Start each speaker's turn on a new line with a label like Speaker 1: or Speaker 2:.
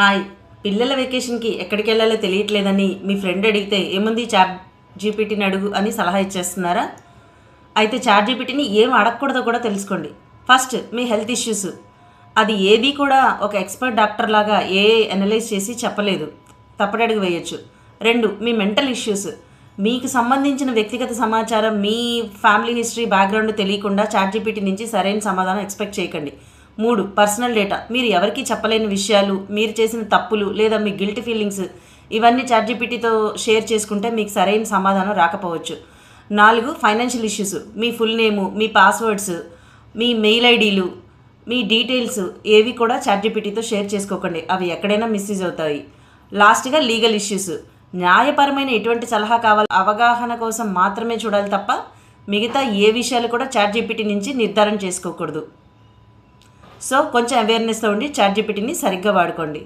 Speaker 1: Hi, పిల్లల వెకేషన్కి ఎక్కడికి వెళ్ళాలో తెలియట్లేదని మీ ఫ్రెండ్ అడిగితే ఏముంది చాట్ జీపీటీని అడుగు అని సలహా ఇచ్చేస్తున్నారా? అయితే చాట్ జీపీటీని ఏం అడగకూడదో కూడా తెలుసుకోండి. ఫస్ట్, మీ హెల్త్ ఇష్యూస్. అది ఏది కూడా ఒక ఎక్స్పర్ట్ డాక్టర్ లాగా అనలైజ్ చేసి చెప్పలేదు, తప్పటడుగు వేయొచ్చు. 2, మీ మెంటల్ ఇష్యూస్. మీకు సంబంధించిన వ్యక్తిగత సమాచారం, మీ ఫ్యామిలీ హిస్టరీ, బ్యాక్గ్రౌండ్ తెలియకుండా చాట్ జీపీటీ నుంచి సరైన సమాధానం ఎక్స్పెక్ట్ చేయకండి. 3, పర్సనల్ డేటా. మీరు ఎవరికీ చెప్పలేని విషయాలు, మీరు చేసిన తప్పులు లేదా మీ గిల్టీ ఫీలింగ్స్, ఇవన్నీ చాట్ జీపీటీతో షేర్ చేసుకుంటే మీకు సరైన సమాధానం రాకపోవచ్చు. 4, ఫైనాన్షియల్ ఇష్యూస్. మీ ఫుల్ నేము, మీ పాస్వర్డ్స్, మీ మెయిల్ ఐడీలు, మీ డీటెయిల్స్ ఏవి కూడా చాట్ జీపీటీతో షేర్ చేసుకోకండి, అవి ఎక్కడైనా మిస్యూజ్ అవుతాయి. లాస్ట్గా లీగల్ ఇష్యూస్. న్యాయపరమైన ఎటువంటి సలహా కావాలి, అవగాహన కోసం మాత్రమే చూడాలి తప్ప మిగతా ఏ విషయాలు కూడా చాట్ జీపీటీ నుంచి నిర్ధారణ చేసుకోకూడదు. సో కొంచెం అవేర్నెస్తో ఉండి చాట్ జీపీటీని సరిగ్గా వాడుకోండి.